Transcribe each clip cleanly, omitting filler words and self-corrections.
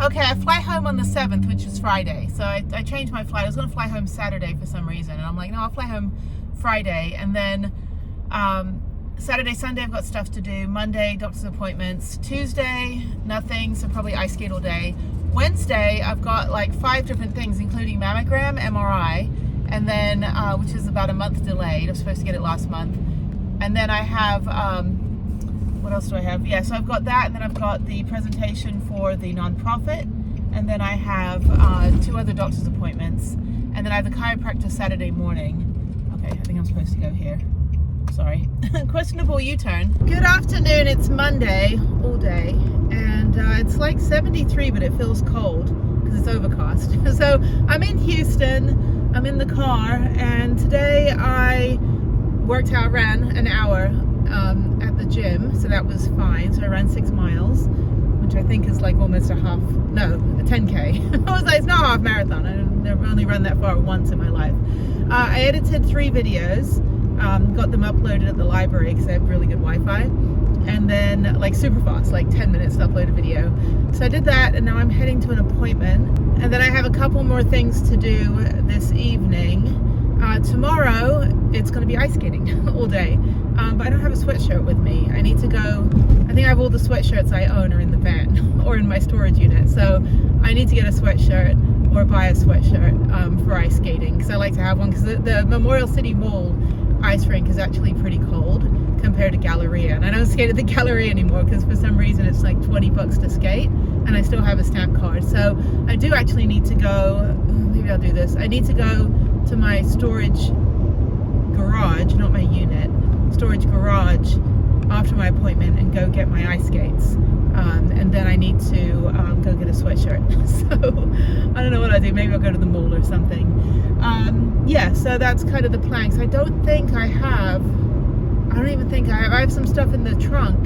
Okay, I fly home on the 7th, which is Friday. So I changed my flight. I was going to fly home Saturday for some reason. And I'm like, no, I'll fly home Friday. And then Saturday, Sunday, I've got stuff to do. Monday, doctor's appointments. Tuesday, nothing. So probably ice skate all day. Wednesday, I've got like 5 different things, including mammogram, MRI, and then, which is about a month delayed. I was supposed to get it last month. And then I have, what else do I have? Yeah, so I've got that, and then I've got the presentation for the nonprofit, and then I have 2 other doctor's appointments, and then I have the chiropractor Saturday morning. Okay, I think I'm supposed to go here. Sorry. Questionable U-turn. Good afternoon, it's Monday, all day, and it's like 73, but it feels cold because it's overcast. So I'm in Houston, I'm in the car, and today I ran an hour at the gym, so that was fine. So I ran 6 miles, which I think is like almost a 10K. I was like, it's not a half marathon. I've only run that far once in my life. I edited 3 videos, got them uploaded at the library because I have really good Wi-Fi, and then like super fast, like 10 minutes to upload a video. So I did that, and now I'm heading to an appointment, and then I have a couple more things to do this evening. Tomorrow it's going to be ice skating all day, but I don't have a sweatshirt with me. I need to go, I think I have all the sweatshirts I own are in the van or in my storage unit, so I need to get a sweatshirt or buy a sweatshirt for ice skating, because I like to have one, because the Memorial City Mall ice rink is actually pretty cold compared to Galleria, and I don't skate at the Galleria anymore because for some reason it's like 20 bucks to skate, and I still have a stamp card. So I do actually need to go, maybe I'll do this, I need to go to my storage garage, not my unit, storage garage after my appointment and go get my ice skates, and then I need to go get a sweatshirt. So I don't know what I do, maybe I'll go to the mall or something. Yeah, so that's kind of the plan. So I don't even think I have some stuff in the trunk,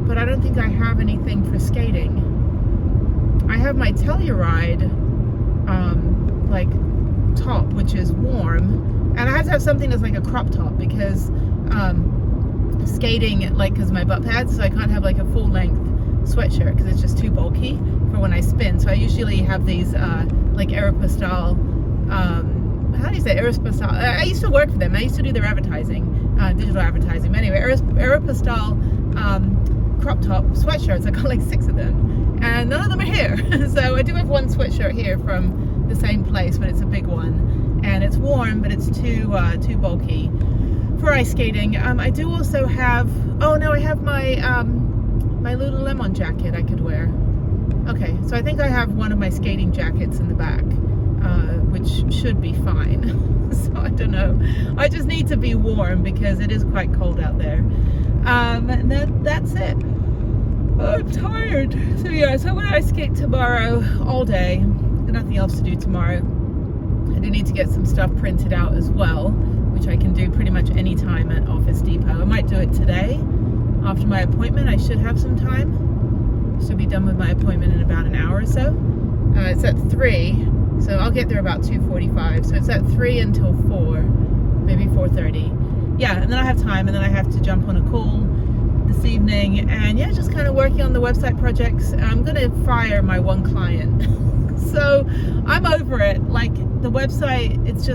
but I don't think I have anything for skating. I have my Telluride like top, which is warm, and I have to have something that's like a crop top, because skating, like, because my butt pads, so I can't have like a full length sweatshirt because it's just too bulky for when I spin. So I usually have these like Aeropostale, how do you say Aeropostale? I used to work for them. I used to do their advertising, digital advertising. But anyway, Aeropostale crop top sweatshirts. I got like 6 of them, and none of them are here. So I do have one sweatshirt here from the same place, but it's a big one, and it's warm, but it's too bulky for ice skating. I do also have, oh no, I have my my Lululemon jacket I could wear. Okay, so I think I have one of my skating jackets in the back, which should be fine. So I don't know, I just need to be warm because it is quite cold out there. And that's it. I'm tired. So yeah, so I'm gonna ice skate tomorrow all day. Got nothing else to do tomorrow. I do need to get some stuff printed out as well, which I can do pretty much any time at Office Depot. I might do it today after my appointment. I should have some time. Should be done with my appointment in about an hour or so. It's at 3, so I'll get there about 2:45. So it's at 3 until 4, maybe 4:30. Yeah, and then I have time, and then I have to jump on a call this evening, and yeah, just kind of working on the website projects. I'm gonna fire my one client. So I'm over it. Like, the website, it's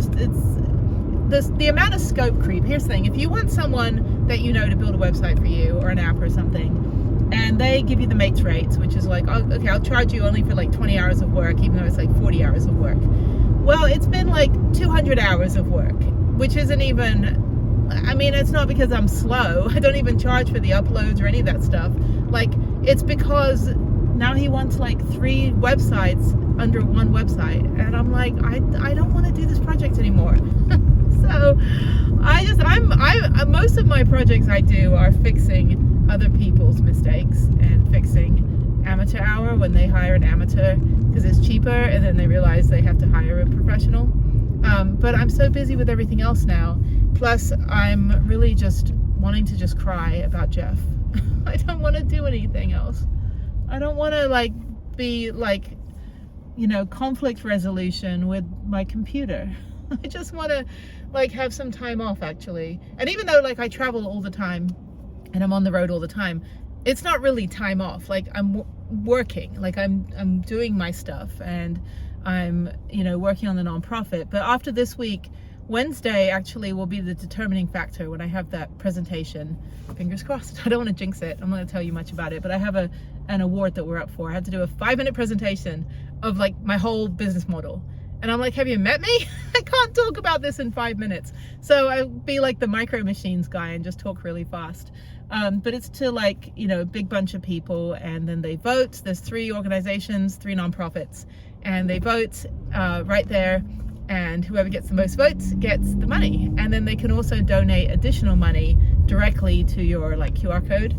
the amount of scope creep. Here's the thing, if you want someone that you know to build a website for you or an app or something, and they give you the mates rates, which is like, oh, okay, I'll charge you only for like 20 hours of work, even though it's like 40 hours of work. Well, it's been like 200 hours of work, which isn't even, I mean, it's not because I'm slow. I don't even charge for the uploads or any of that stuff. Like, it's because now he wants like 3 websites under one website, and I'm like, I don't want to do this project anymore. So I most of my projects I do are fixing other people's mistakes and fixing amateur hour when they hire an amateur because it's cheaper, and then they realize they have to hire a professional. But I'm so busy with everything else now. Plus, I'm really just wanting to just cry about Jeff. I don't want to do anything else. I don't want to like be like, you know, conflict resolution with my computer. I just want to like have some time off, actually. And even though like I travel all the time and I'm on the road all the time, it's not really time off. Like I'm working, like I'm doing my stuff, and I'm, you know, working on the nonprofit. But after this week, Wednesday actually will be the determining factor when I have that presentation. Fingers crossed. I don't want to jinx it. I'm not going to tell you much about it, but I have an award that we're up for. I had to do a 5-minute presentation of like my whole business model. And I'm like, have you met me? I can't talk about this in 5 minutes. So I'll be like the Micro Machines guy and just talk really fast. But it's to like, you know, a big bunch of people, and then they vote. There's 3 organizations, 3 nonprofits, and they vote right there. And whoever gets the most votes gets the money. And then they can also donate additional money directly to your like QR code.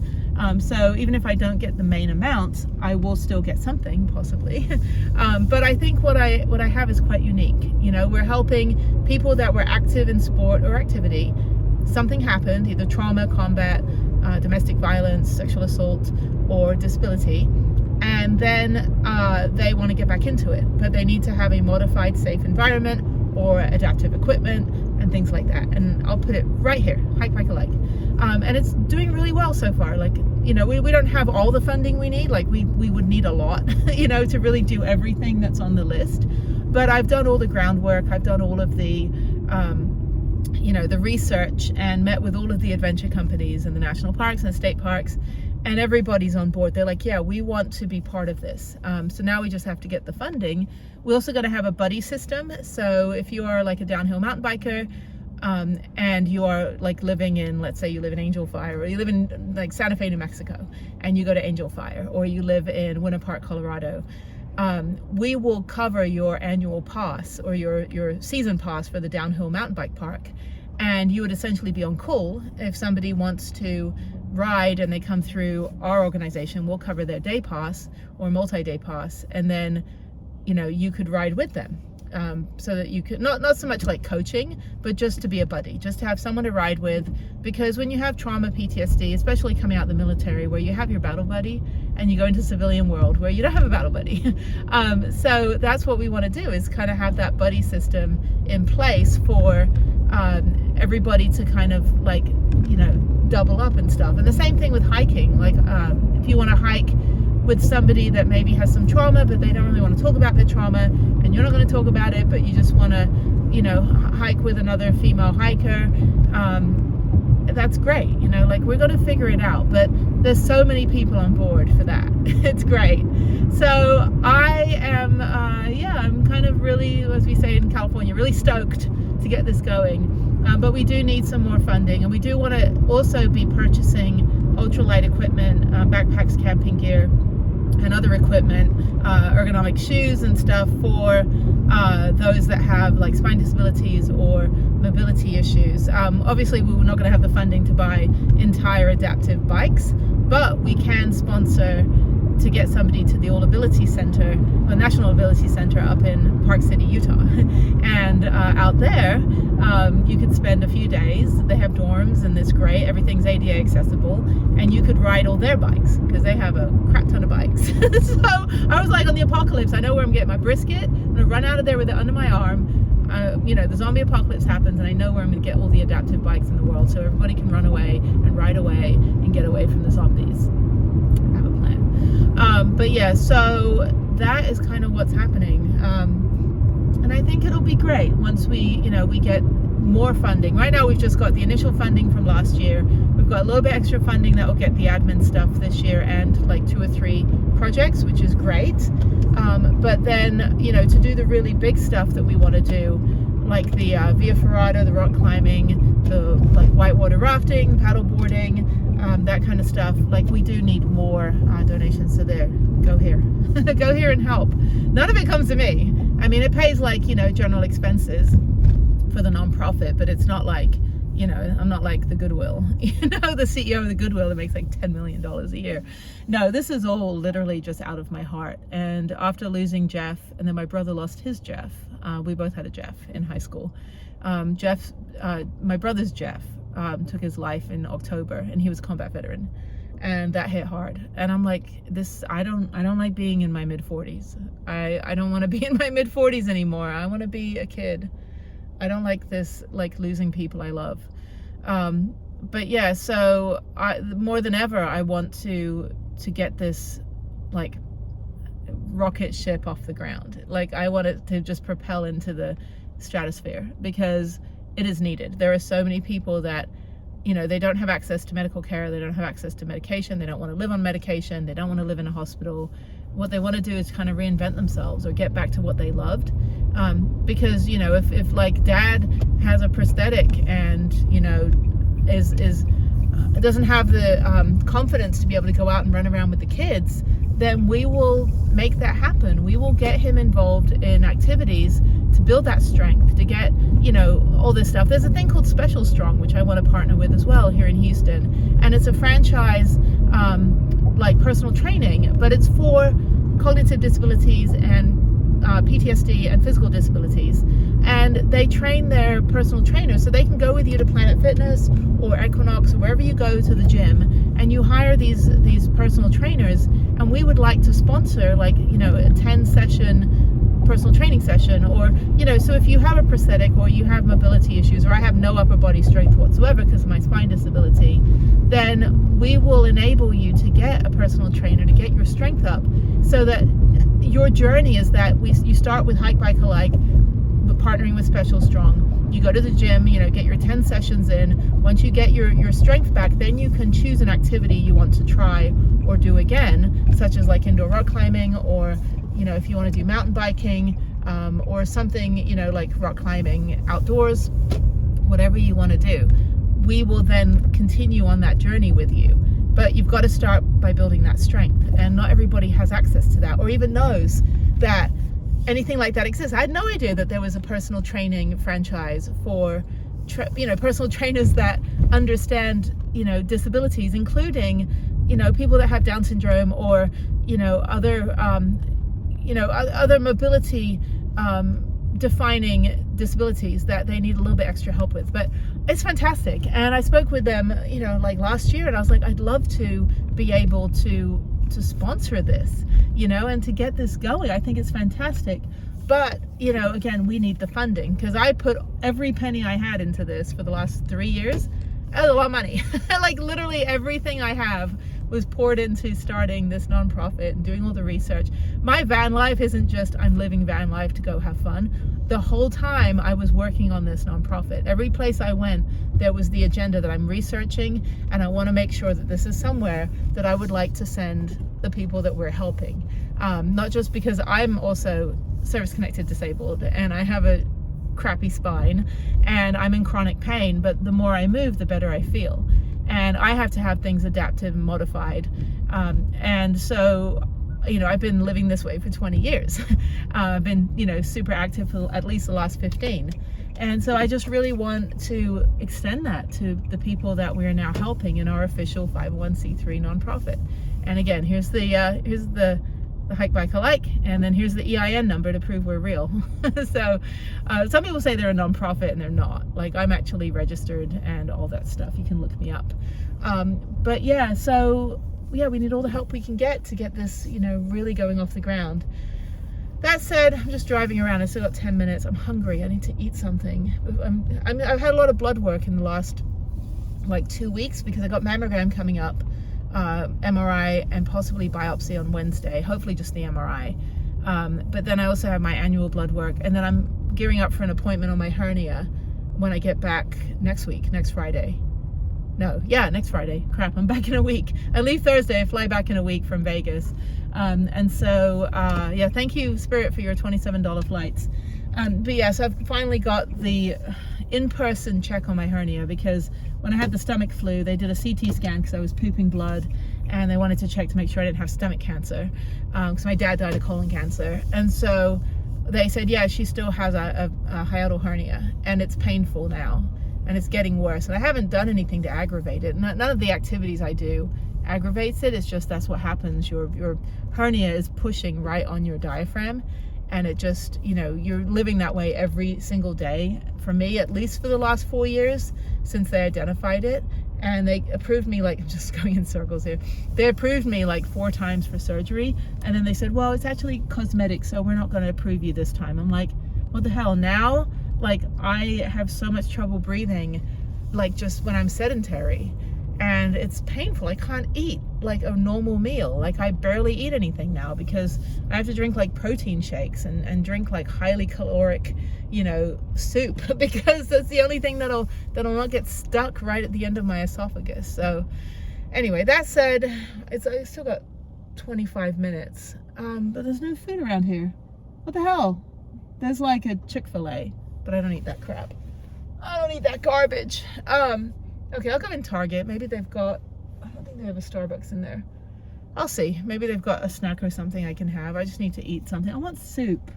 So even if I don't get the main amount, I will still get something possibly. But I think what I have is quite unique. You know, we're helping people that were active in sport or activity. Something happened, either trauma, combat, domestic violence, sexual assault, or disability. And then they want to get back into it, but they need to have a modified safe environment or adaptive equipment and things like that. And I'll put it right here, Hike Bike Alike. And it's doing really well so far. Like, you know, we don't have all the funding we need. Like we would need a lot, you know, to really do everything that's on the list. But I've done all the groundwork. I've done all of the, you know, the research, and met with all of the adventure companies and the national parks and the state parks. And everybody's on board. They're like, yeah, we want to be part of this. So now we just have to get the funding. We're also going to have a buddy system. So if you are like a downhill mountain biker, and you are like living in, let's say you live in Angel Fire, or you live in like Santa Fe, New Mexico, and you go to Angel Fire, or you live in Winter Park, Colorado, we will cover your annual pass or your season pass for the downhill mountain bike park. And you would essentially be on call. If somebody wants to ride and they come through our organization, we'll cover their day pass or multi-day pass, and then, you know, you could ride with them, so that you could not so much like coaching, but just to be a buddy, just to have someone to ride with. Because when you have trauma, PTSD, especially coming out of the military, where you have your battle buddy, and you go into civilian world where you don't have a battle buddy, so that's what we want to do, is kind of have that buddy system in place for everybody to kind of like, you know, double up and stuff. And the same thing with hiking. Like if you want to hike with somebody that maybe has some trauma, but they don't really want to talk about their trauma, and you're not going to talk about it, but you just want to, you know, hike with another female hiker, that's great. You know, like we're going to figure it out. But there's so many people on board for that. It's great. So I am yeah, I'm kind of really, as we say in California, really stoked to get this going. But we do need some more funding, and we do want to also be purchasing ultralight equipment, backpacks, camping gear, and other equipment, ergonomic shoes and stuff for those that have like spine disabilities or mobility issues. Obviously we're not going to have the funding to buy entire adaptive bikes, but we can sponsor to get somebody to the All Ability Center, a National Ability Center up in Park City, Utah. And out there, you could spend a few days. They have dorms and it's great. Everything's ADA accessible, and you could ride all their bikes because they have a crap ton of bikes. So I was like, on the apocalypse, I know where I'm getting my brisket. I'm gonna run out of there with it under my arm. You know, the zombie apocalypse happens, and I know where I'm gonna get all the adaptive bikes in the world, so everybody can run away and ride away and get away from the zombies. I have a plan. But yeah, so that is kind of what's happening. And I think it'll be great once we, you know, we get more funding. Right now we've just got the initial funding from last year. We've got a little bit extra funding that will get the admin stuff this year, and like 2 or 3 projects, which is great. But then, you know, to do the really big stuff that we want to do, like the Via Ferrata, the rock climbing, the like whitewater rafting, paddle boarding, that kind of stuff, like we do need more donations. So there, go here. Go here and help. None of it comes to me. I mean, it pays like, you know, general expenses for the nonprofit, but it's not like, you know, I'm not like the Goodwill, you know, the CEO of the Goodwill that makes like $10 million a year. No, this is all literally just out of my heart. And after losing Jeff, and then my brother lost his Jeff, we both had a Jeff in high school. My brother's Jeff took his life in October, and he was a combat veteran, and that hit hard. And I'm like, I don't like being in my mid-40s. I don't want to be in my mid-40s anymore. I want to be a kid. I don't like this, like losing people I love. but yeah, so more than ever, I want to get this like rocket ship off the ground. Like, I want it to just propel into the stratosphere, because it is needed. There are so many people that, you know, they don't have access to medical care, they don't have access to medication, they don't want to live on medication, they don't want to live in a hospital. What they want to do is kind of reinvent themselves or get back to what they loved. Because, you know, if like dad has a prosthetic and, you know, doesn't have the confidence to be able to go out and run around with the kids, then we will make that happen. We will get him involved in activities to build that strength, to get, you know, all this stuff. There's a thing called Special Strong, which I want to partner with as well here in Houston. And it's a franchise, like personal training, but it's for cognitive disabilities and PTSD and physical disabilities. And they train their personal trainers, so they can go with you to Planet Fitness or Equinox or wherever you go to the gym, and you hire these personal trainers. And we would like to sponsor, like, you know, a 10-session personal training session, or, you know, so if you have a prosthetic or you have mobility issues, or I have no upper body strength whatsoever because of my spine disability, then we will enable you to get a personal trainer to get your strength up, so that your journey is that you start with Hike Bike Alike, partnering with Special Strong. You go to the gym, you know, get your 10 sessions in. Once you get your strength back, then you can choose an activity you want to try or do again, such as like indoor rock climbing, or, you know, if you want to do mountain biking, or something, you know, like rock climbing outdoors, whatever you want to do. We will then continue on that journey with you. But you've got to start by building that strength, and not everybody has access to that, or even knows that anything like that exists. I had no idea that there was a personal training franchise for, you know, personal trainers that understand, you know, disabilities, including, you know, people that have Down syndrome, or, you know, other mobility defining disabilities that they need a little bit extra help with. But it's fantastic. And I spoke with them, you know, like last year, and I was like, I'd love to be able to sponsor this, you know, and to get this going. I think it's fantastic. But, you know, again, we need the funding, because I put every penny I had into this for the last 3 years. That's a lot of money. Like, literally everything I have was poured into starting this nonprofit and doing all the research. My van life isn't just I'm living van life to go have fun. The whole time I was working on this nonprofit, every place I went, there was the agenda that I'm researching, and I want to make sure that this is somewhere that I would like to send the people that we're helping. Not just because I'm also service-connected disabled and I have a crappy spine and I'm in chronic pain, but the more I move, the better I feel. And I have to have things adapted and modified. And so, you know, I've been living this way for 20 years. I've been, you know, super active for at least the last 15. And so I just really want to extend that to the people that we're now helping in our official 501c3 nonprofit. And again, here's the Hike Bike Alike, and then here's the EIN number to prove we're real. So some people say they're a nonprofit, and they're not. Like, I'm actually registered and all that stuff. You can look me up. But yeah, so yeah, we need all the help we can get to get this, you know, really going off the ground. That said, I'm just driving around. I still got 10 minutes. I'm hungry. I need to eat something. I've had a lot of blood work in the last like 2 weeks, because I got mammogram coming up, MRI, and possibly biopsy on Wednesday, hopefully just the MRI. But then I also have my annual blood work, and then I'm gearing up for an appointment on my hernia when I get back next Friday. Next Friday. Crap, I'm back in a week. I leave Thursday, I fly back in a week from Vegas. And so, yeah, thank you, Spirit, for your $27 flights. But yeah, so I've finally got the in-person check on my hernia, because when I had the stomach flu, they did a CT scan because I was pooping blood, and they wanted to check to make sure I didn't have stomach cancer, because my dad died of colon cancer. And so they said, yeah, she still has a hiatal hernia, and it's painful now, and it's getting worse. And I haven't done anything to aggravate it. None of the activities I do aggravates it. It's just, that's what happens. Your hernia is pushing right on your diaphragm, and it just, you know, you're living that way every single day. For me, at least for the last 4 years since they identified it. And they approved me, like, I'm just going in circles here. They approved me like 4 times for surgery, and then they said, well, it's actually cosmetic, so we're not going to approve you this time. I'm like, what the hell? Now, like, I have so much trouble breathing like just when I'm sedentary, and it's painful. I can't eat like a normal meal. Like I barely eat anything now because I have to drink like protein shakes and drink like highly caloric, you know, soup because that's the only thing that'll not get stuck right at the end of my esophagus. So anyway, that said, I still got 25 minutes, but there's no food around here. What the hell? There's like a Chick-fil-A, but I don't eat that crap. I don't eat that garbage. Okay, I'll go in Target. Maybe they've got, I don't think they have a Starbucks in there. I'll see. Maybe they've got a snack or something I can have. I just need to eat something. I want soup.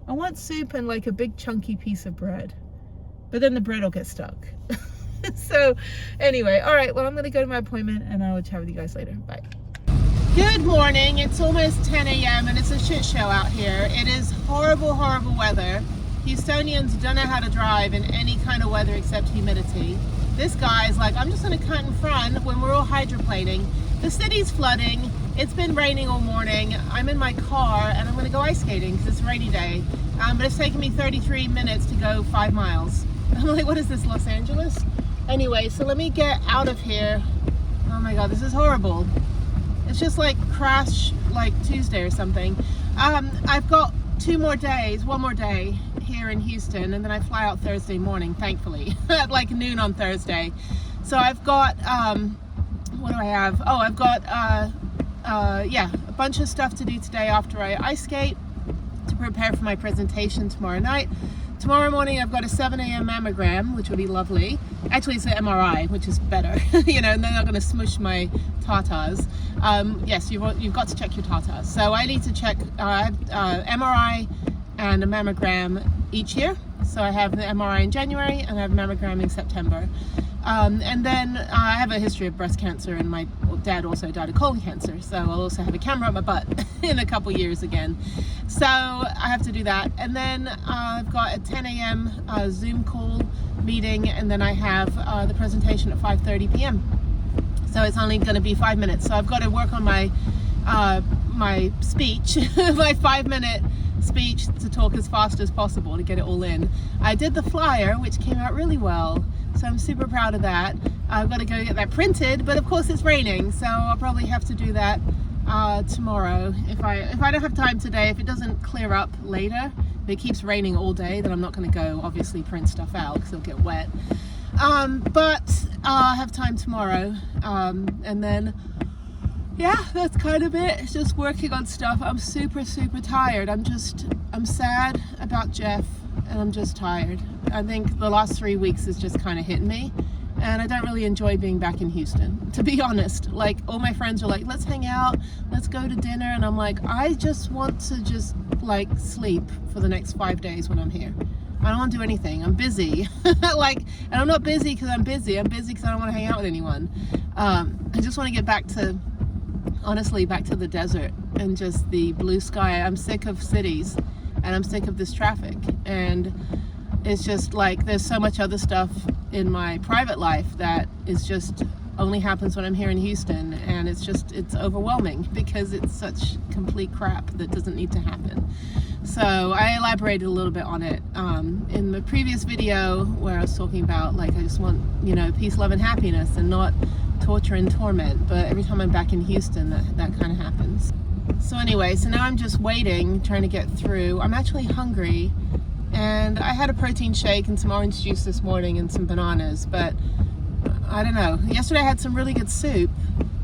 I want soup and like a big chunky piece of bread. But then the bread will get stuck. So anyway, all right, well, I'm going to go to my appointment and I will chat with you guys later. Bye. Good morning. It's almost 10 a.m. and it's a shit show out here. It is horrible, horrible weather. Houstonians don't know how to drive in any kind of weather except humidity. This guy's like, I'm just going to cut in front when we're all hydroplaning. The city's flooding. It's been raining all morning. I'm in my car and I'm going to go ice skating because it's a rainy day. But it's taken me 33 minutes to go 5 miles. I'm like, what is this, Los Angeles? Anyway, so let me get out of here. Oh my God, this is horrible. It's just like crash like Tuesday or something. I've got 2 more days, 1 more day here in Houston, and then I fly out Thursday morning, thankfully, at like noon on Thursday. So I've got, what do I have? Oh, I've got, yeah, a bunch of stuff to do today after I ice skate to prepare for my presentation tomorrow night. Tomorrow morning I've got a 7 a.m. mammogram, which will be lovely. Actually, it's an MRI, which is better, you know, and they're not going to smush my tatas. Yes, you've got to check your tatas. So I need to check MRI and a mammogram each year. So I have the MRI in January and I have a mammogram in September. And then I have a history of breast cancer, and my dad also died of colon cancer. So I'll also have a camera on my butt in a couple years again. So I have to do that. And then I've got a 10 a.m. Zoom call meeting, and then I have the presentation at 5:30 p.m. So it's only going to be 5 minutes. So I've got to work on my my speech, my 5-minute speech, to talk as fast as possible to get it all in. I did the flyer, which came out really well, so I'm super proud of that. I've got to go get that printed, but of course it's raining, so I'll probably have to do that tomorrow. If I don't have time today, if it doesn't clear up later, if it keeps raining all day, then I'm not going to go obviously print stuff out because it'll get wet. But I'll have time tomorrow, and then yeah, that's kind of it. It's just working on stuff. I'm super tired. I'm sad about Jeff, and I'm just tired. I think the last 3 weeks has just kind of hit me, and I don't really enjoy being back in Houston, to be honest. Like, all my friends are like, let's hang out, let's go to dinner, and I'm like, I just want to just like sleep for the next 5 days when I'm here. I don't want to do anything. I'm busy. Like, and I'm not busy because I'm busy. I'm busy because I don't want to hang out with anyone. I just want to get back to, honestly, back to the desert and just the blue sky. I'm sick of cities, and I'm sick of this traffic, and it's just like there's so much other stuff in my private life that is just only happens when I'm here in Houston, and it's overwhelming because it's such complete crap that doesn't need to happen. So I elaborated a little bit on it in the previous video where I was talking about, like, I just want, you know, peace, love, and happiness, and not torture and torment. But every time I'm back in Houston, that kind of happens. So anyway, so now I'm just waiting, trying to get through. I'm actually hungry, and I had a protein shake and some orange juice this morning and some bananas, but I don't know. Yesterday I had some really good soup.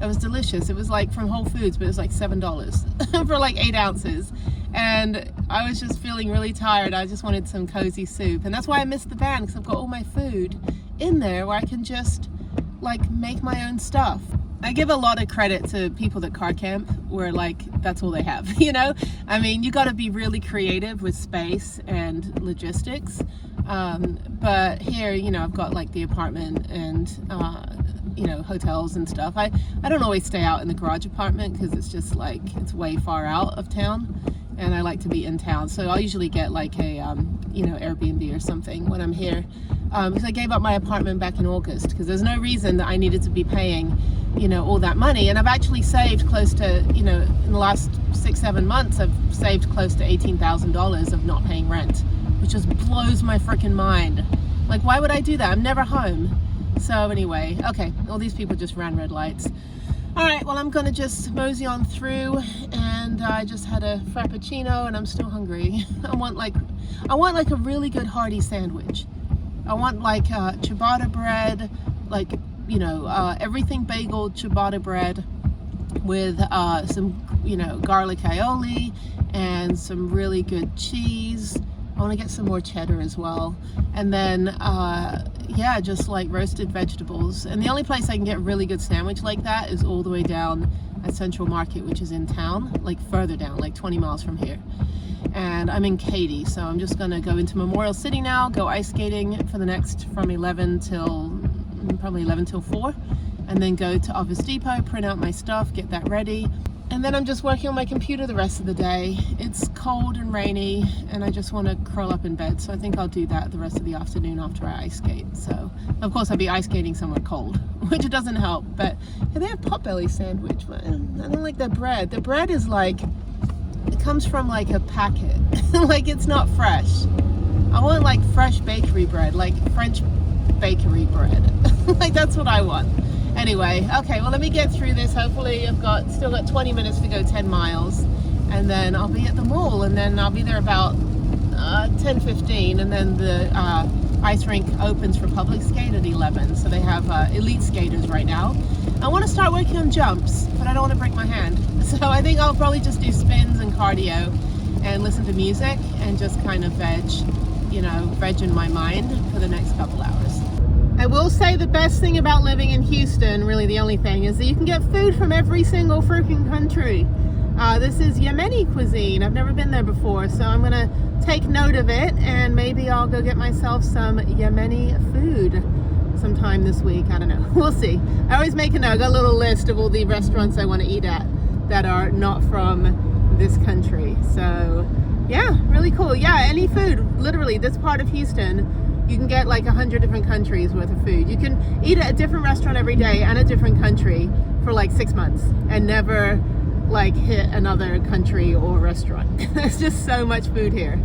It was delicious. It was like from Whole Foods, but it was like $7 for like 8 ounces. And I was just feeling really tired. I just wanted some cozy soup. And that's why I missed the van, because I've got all my food in there where I can just like make my own stuff. I give a lot of credit to people that car camp where like that's all they have, you know? I mean, you got to be really creative with space and logistics. But here, you know, I've got like the apartment and you know, hotels and stuff. I don't always stay out in the garage apartment because it's just like it's way far out of town, and I like to be in town. So I'll usually get like a you know, Airbnb or something when I'm here, because I gave up my apartment back in August because there's no reason that I needed to be paying, you know, all that money. And I've actually saved close to, you know, in the last 6-7 months, I've saved close to $18,000 of not paying rent, which just blows my freaking mind. Like, why would I do that? I'm never home. So anyway, okay, all these people just ran red lights. All right, well, I'm gonna just mosey on through, and I just had a Frappuccino and I'm still hungry. I want like a really good hearty sandwich. I want like ciabatta bread, like, you know, everything bagel ciabatta bread with some, you know, garlic aioli and some really good cheese. I want to get some more cheddar as well. And then, yeah, just like roasted vegetables. And the only place I can get a really good sandwich like that is all the way down at Central Market, which is in town, like further down, like 20 miles from here. And I'm in Katy, so I'm just gonna go into Memorial City now, go ice skating for the next, from 11 till, probably 11 till 4. And then go to Office Depot, print out my stuff, get that ready. And then I'm just working on my computer the rest of the day. It's cold and rainy, and I just want to curl up in bed. So I think I'll do that the rest of the afternoon after I ice skate. So, of course, I'll be ice skating somewhere cold, which doesn't help. But yeah, they have Potbelly sandwich, but I don't like their bread. The bread is like, it comes from like a packet. Like, it's not fresh. I want like fresh bakery bread, like French bakery bread. Like, that's what I want. Anyway, okay, well, let me get through this. Hopefully I've still got 20 minutes to go 10 miles, and then I'll be at the mall, and then I'll be there about 10:15, and then the ice rink opens for public skate at 11. So they have elite skaters right now. I want to start working on jumps, but I don't want to break my hand. So I think I'll probably just do spins and cardio and listen to music and just kind of veg in my mind for the next couple hours. I will say the best thing about living in Houston, really the only thing, is that you can get food from every single freaking country. This is Yemeni cuisine. I've never been there before, so I'm gonna take note of it, and maybe I'll go get myself some Yemeni food sometime this week. I don't know. We'll see. I always make a note. I got a little list of all the restaurants I want to eat at that are not from this country. So yeah, really cool. Yeah, any food. Literally, this part of Houston, you can get like 100 different countries worth of food. You can eat at a different restaurant every day and a different country for like 6 months and never like hit another country or restaurant. There's just so much food here.